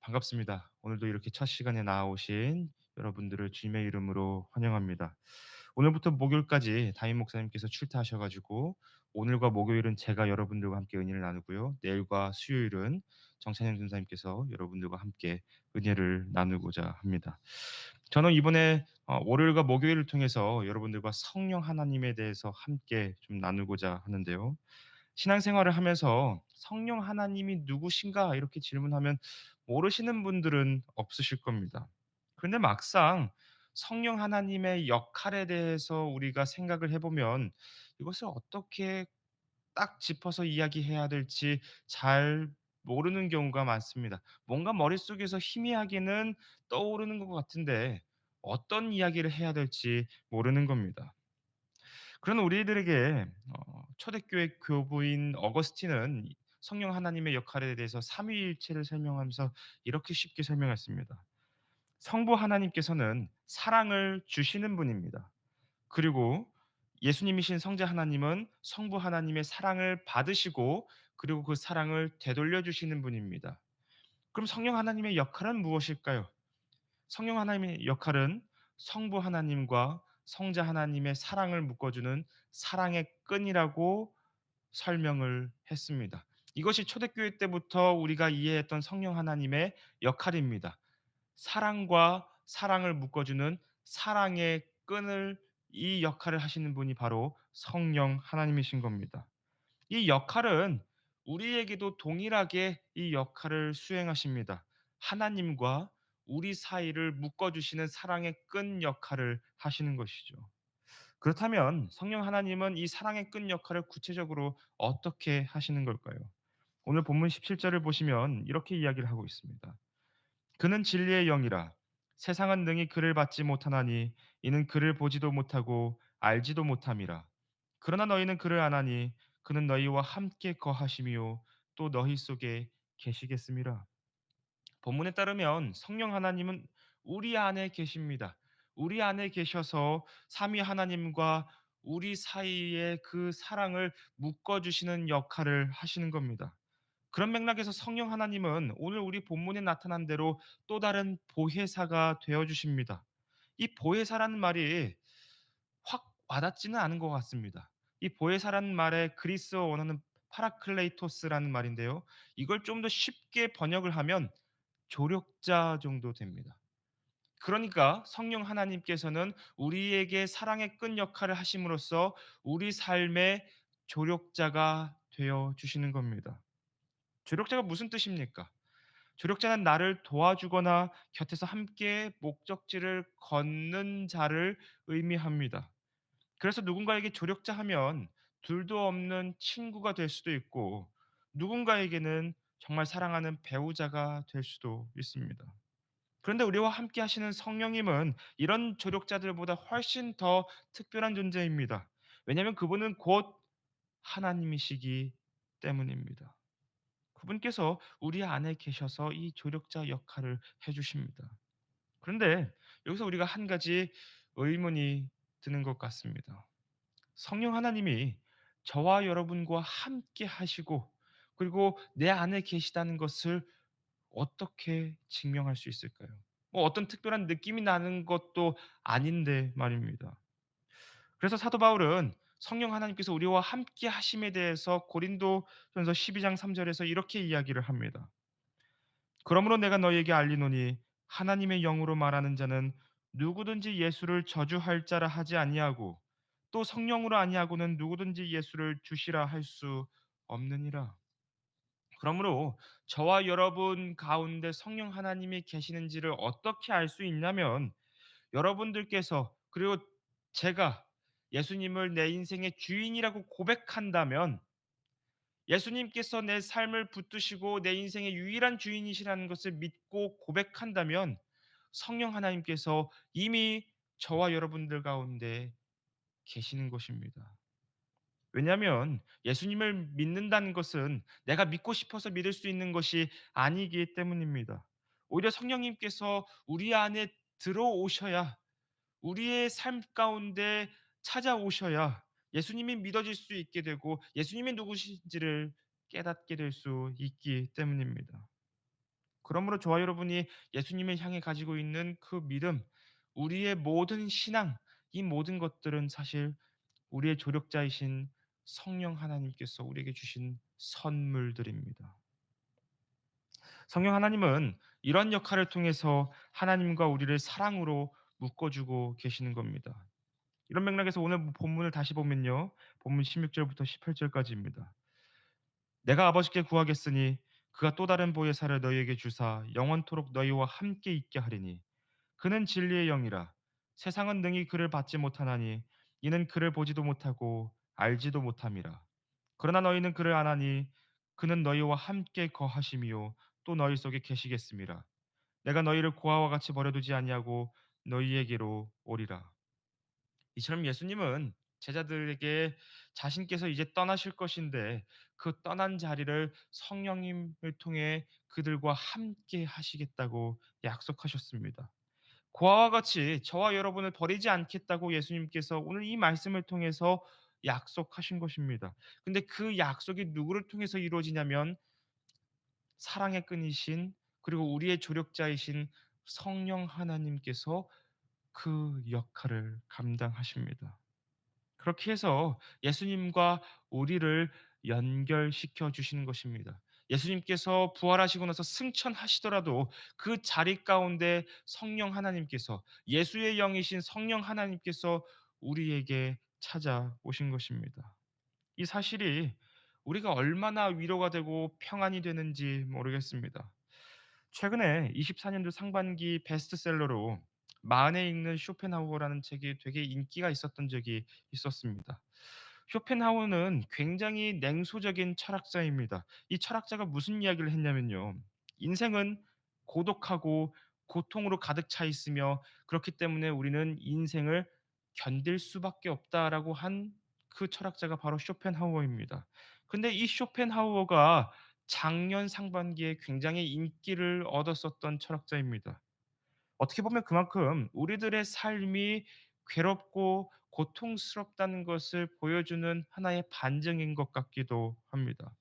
반갑습니다. 오늘도 이렇게 첫 시간에 나오신 여러분들을 주님의 이름으로 환영합니다. 오늘부터 목요일까지 담임 목사님께서 출타하셔 가지고 오늘과 목요일은 제가 여러분들과 함께 은혜를 나누고요. 내일과 수요일은 정찬영 전사님께서 여러분들과 함께 은혜를 나누고자 합니다. 저는 이번에 월요일과 목요일을 통해서 여러분들과 성령 하나님에 대해서 함께 좀 나누고자 하는데요. 신앙생활을 하면서 '성령 하나님이 누구신가?' 이렇게 질문하면 모르시는 분들은 없으실 겁니다. 그런데 막상 성령 하나님의 역할에 대해서 우리가 생각을 해 보면 이것을 어떻게 딱 짚어서 이야기해야 될지 잘 모르는 경우가 많습니다. 뭔가 머릿속에서 희미하게는 떠오르는 것 같은데 어떤 이야기를 해야 될지 모르는 겁니다. 그런 우리들에게 초대교회 교부인 어거스틴은 이 성령 하나님의 역할에 대해서 삼위일체를 설명하면서 이렇게 쉽게 설명했습니다. 성부 하나님께서는 사랑을 주시는 분입니다. 그리고 예수님이신 성자 하나님은 성부 하나님의 사랑을 받으시고 그리고 그 사랑을 되돌려 주시는 분입니다. 그럼 성령 하나님의 역할은 무엇일까요? 성령 하나님의 역할은 성부 하나님과 성자 하나님의 사랑을 묶어주는 사랑의 끈이라고 설명을 했습니다. 이것이 초대교회 때부터 우리가 이해했던 성령 하나님의 역할입니다. 사랑과 사랑을 묶어주는 사랑의 끈을 이 역할을 하시는 분이 바로 성령 하나님이신 겁니다. 이 역할은 우리에게도 동일하게 이 역할을 수행하십니다. 하나님과 우리 사이를 묶어 주시는 사랑의 끈 역할을 하시는 것이죠. 그렇다면 성령 하나님은 이 사랑의 끈 역할을 구체적으로 어떻게 하시는 걸까요? 오늘 본문 17 절을 보시면 이렇게 이야기를 하고 있습니다. 그는 진리의 영이라 세상은 능히 그를 받지 못하나니 이는 그를 보지도 못하고 알지도 못함이라. 그러나 너희는 그를 아나니 그는 너희와 함께 거하심이요 또 너희 속에 계시겠음이라. 본문에 따르면 성령 하나님은 우리 안에 계십니다. 우리 안에 계셔서 삼위 하나님과 우리 사이에 그 사랑을 묶어 주시는 역할을 하시는 겁니다. 그런 맥락에서 성령 하나님은 오늘 우리 본문에 나타난 대로 또 다른 보혜사가 되어 주십니다. 이 보혜사라는 말이 확 와닿지는 않은 것 같습니다. 이 보혜사라는 말의 그리스어 원어는 파라클레이토스라는 말인데요. 이걸 좀 더 쉽게 번역을 하면 조력자 정도 됩니다. 그러니까 성령 하나님께서는 우리에게 사랑의 끈 역할을 하심으로써 우리 삶의 조력자가 되어 주시는 겁니다. 조력자가 무슨 뜻입니까? 조력자는 나를 도와주거나 곁에서 함께 목적지를 걷는 자를 의미합니다. 그래서 누군가에게 조력자 하면 둘도 없는 친구가 될 수도 있고 누군가에게는 정말 사랑하는 배우자가 될 수도 있습니다. 그런데 우리와 함께 하시는 성령님은 이런 조력자들보다 훨씬 더 특별한 존재입니다. 왜냐하면 그분은 곧 하나님이시기 때문입니다. 그분께서 우리 안에 계셔서 이 조력자 역할을 해 주십니다. 그런데 여기서 우리가 한 가지 의문이 드는 것 같습니다. 성령 하나님이 저와 여러분과 함께 하시고 그리고 내 안에 계시다는 것을 어떻게 증명할 수 있을까요? 뭐 어떤 특별한 느낌이 나는 것도 아닌데 말입니다. 그래서 사도 바울은 성령 하나님께서 우리와 함께 하심에 대해서 고린도전서 12장 3 절에서 이렇게 이야기를 합니다. 그러므로 내가 너희에게 알리노니 하나님의 영으로 말하는 자는 누구든지 예수를 저주할 자라 하지 아니하고 또 성령으로 아니하고는 누구든지 예수를 주시라 할 수 없느니라. 그러므로 저와 여러분 가운데 성령 하나님이 계시는지를 어떻게 알 수 있냐면 여러분들께서 그리고 제가 예수님을 내 인생의 주인이라고 고백한다면 예수님께서 내 삶을 붙드시고 내 인생의 유일한 주인이시라는 것을 믿고 고백한다면 성령 하나님께서 이미 저와 여러분들 가운데 계시는 것입니다. 왜냐하면 예수님을 믿는다는 것은 내가 믿고 싶어서 믿을 수 있는 것이 아니기 때문입니다. 오히려 성령님께서 우리 안에 들어오셔야 우리의 삶 가운데 찾아오셔야 예수님이 믿어질 수 있게 되고 예수님이 누구신지를 깨닫게 될 수 있기 때문입니다. 그러므로 저와 여러분이 예수님을 향해 가지고 있는 그 믿음, 우리의 모든 신앙, 이 모든 것들은 사실 우리의 조력자이신 성령 하나님께서 우리에게 주신 선물들입니다. 성령 하나님은 이런 역할을 통해서 하나님과 우리를 사랑으로 묶어 주고 계시는 겁니다. 이런 맥락에서 오늘 본문을 다시 보면요. 본문 16 절부터 18 절까지입니다. "내가 아버지께 구하겠으니 그가 또 다른 보혜사를 너희에게 주사 영원토록 너희와 함께 있게 하리니 그는 진리의 영이라. 세상은 능히 그를 받지 못하나니 이는 그를 보지도 못하고 알지도 못함이라. 그러나 너희는 그를 아나니 그는 너희와 함께 거하심이요 또 너희 속에 계시겠음이라. 내가 너희를 고아와 같이 버려두지 아니하고 너희에게로 오리라." 이처럼 예수님은 제자들에게 자신께서 이제 떠나실 것인데 그 떠난 자리를 성령님을 통해 그들과 함께 하시겠다고 약속하셨습니다. 고아와 같이 저와 여러분을 버리지 않겠다고 예수님께서 오늘 이 말씀을 통해서 약속하신 것입니다. 근데 그 약속이 누구를 통해서 이루어지냐면 사랑의 끈이신 그리고 우리의 조력자이신 성령 하나님께서 그 역할을 감당하십니다. 그렇게 해서 예수님과 우리를 연결시켜 주시는 것입니다. 예수님께서 부활하시고 나서 승천하시더라도 그 자리 가운데 성령 하나님께서 예수의 영이신 성령 하나님께서 우리에게 찾아오신 것입니다. 이 사실이 우리가 얼마나 위로가 되고 평안이 되는지 모르겠습니다. 최근에 24 년도 상반기 베스트셀러로 마흔에 읽는 쇼펜하우어라는 책이 되게 인기가 있었던 적이 있었습니다. 쇼펜하우어는 굉장히 냉소적인 철학자입니다. 이 철학자가 무슨 이야기를 했냐면요. 인생은 고독하고 고통으로 가득 차 있으며 그렇기 때문에 우리는 인생을 견딜 수밖에 없다라고 한 그 철학자가 바로 쇼펜하우어입니다. 근데 이 쇼펜하우어가 작년 상반기에 굉장히 인기를 얻었었던 철학자입니다. 어떻게 보면 그만큼 우리들의 삶이 괴롭고 고통스럽다는 것을 보여주는 하나의 반증인 것 같기도 합니다.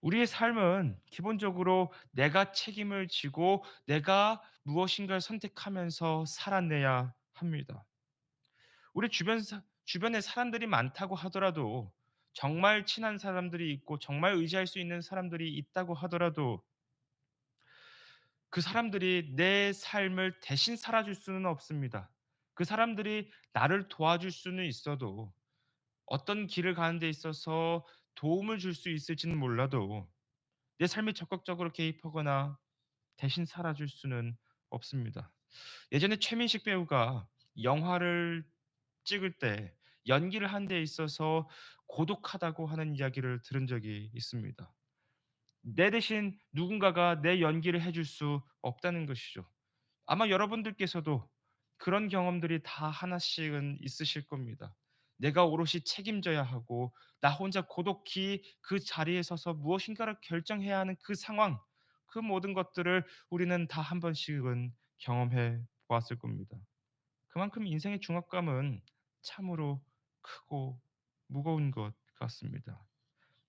우리의 삶은 기본적으로 내가 책임을 지고 내가 무엇인가를 선택하면서 살아내야 합니다. 우리 주변에 사람들이 많다고 하더라도 정말 친한 사람들이 있고 정말 의지할 수 있는 사람들이 있다고 하더라도 그 사람들이 내 삶을 대신 살아줄 수는 없습니다. 그 사람들이 나를 도와줄 수는 있어도 어떤 길을 가는 데 있어서 도움을 줄 수 있을지는 몰라도 내 삶에 적극적으로 개입하거나 대신 살아줄 수는 없습니다. 예전에 최민식 배우가 영화를 찍을 때 연기를 하는 데 있어서 고독하다고 하는 이야기를 들은 적이 있습니다. 내 대신 누군가가 내 연기를 해줄 수 없다는 것이죠. 아마 여러분들께서도 그런 경험들이 다 하나씩은 있으실 겁니다. 내가 오롯이 책임져야 하고 나 혼자 고독히 그 자리에 서서 무엇인가를 결정해야 하는 그 상황, 그 모든 것들을 우리는 다 한 번씩은 경험해 보았을 겁니다. 그만큼 인생의 중압감은 참으로 크고 무거운 것 같습니다.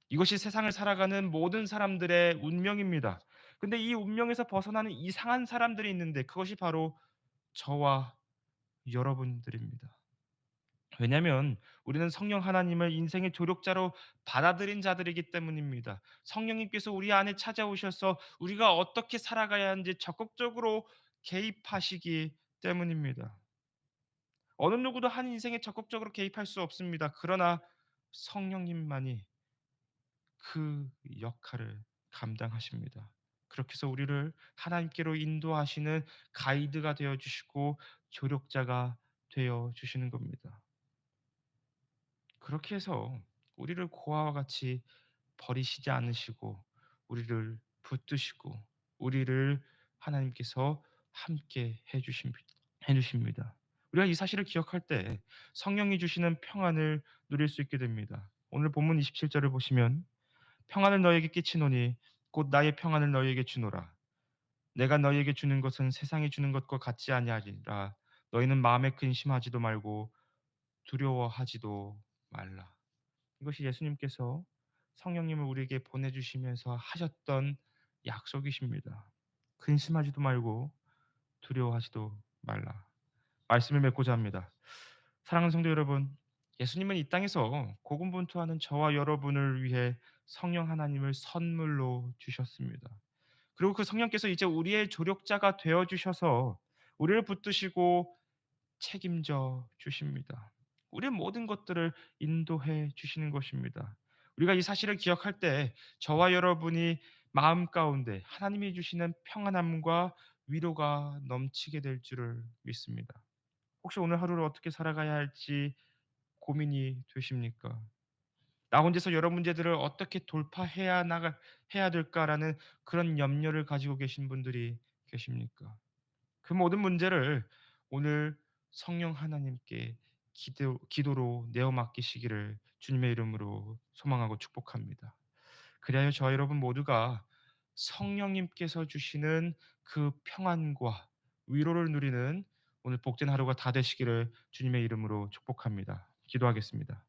이것이 세상을 살아가는 모든 사람들의 운명입니다. 근데 이 운명에서 벗어나는 이상한 사람들이 있는데 그것이 바로 저와 여러분들입니다. 왜냐하면 우리는 성령 하나님을 인생의 조력자로 받아들인 자들이기 때문입니다. 성령님께서 우리 안에 찾아오셔서 우리가 어떻게 살아가야 하는지 적극적으로 개입하시기 때문입니다. 어느 누구도 한 인생에 적극적으로 개입할 수 없습니다. 그러나 성령님만이 그 역할을 감당하십니다. 그렇게 해서 우리를 하나님께로 인도하시는 가이드가 되어 주시고 조력자가 되어 주시는 겁니다. 그렇게 해서 우리를 고아와 같이 버리시지 않으시고 우리를 붙드시고 우리를 하나님께서 함께 해 주십니다. 우리가 이 사실을 기억할 때 성령이 주시는 평안을 누릴 수 있게 됩니다. 오늘 본문 27 절을 보시면 평안을 너희에게 끼치노니 곧 나의 평안을 너희에게 주노라. 내가 너희에게 주는 것은 세상이 주는 것과 같지 아니하리라. 너희는 마음에 근심하지도 말고 두려워하지도 말라. 이것이 예수님께서 성령님을 우리에게 보내주시면서 하셨던 약속이십니다. 근심하지도 말고 두려워하지도 말라. 말씀을 맺고자 합니다. 사랑하는 성도 여러분, 예수님은 이 땅에서 고군분투하는 저와 여러분을 위해 성령 하나님을 선물로 주셨습니다. 그리고 그 성령께서 이제 우리의 조력자가 되어 주셔서 우리를 붙드시고 책임져 주십니다. 우리의 모든 것들을 인도해 주시는 것입니다. 우리가 이 사실을 기억할 때 저와 여러분이 마음 가운데 하나님이 주시는 평안함과 위로가 넘치게 될 줄을 믿습니다. 혹시 오늘 하루를 어떻게 살아가야 할지 고민이 되십니까? 나 혼자서 여러 문제들을 어떻게 돌파해야 나가 해야 될까라는 그런 염려를 가지고 계신 분들이 계십니까? 그 모든 문제를 오늘 성령 하나님께 기도로 내어 맡기시기를 주님의 이름으로 소망하고 축복합니다. 그리하여 저와 여러분 모두가 성령님께서 주시는 그 평안과 위로를 누리는 오늘 복된 하루가 다 되시기를 주님의 이름으로 축복합니다. 기도하겠습니다.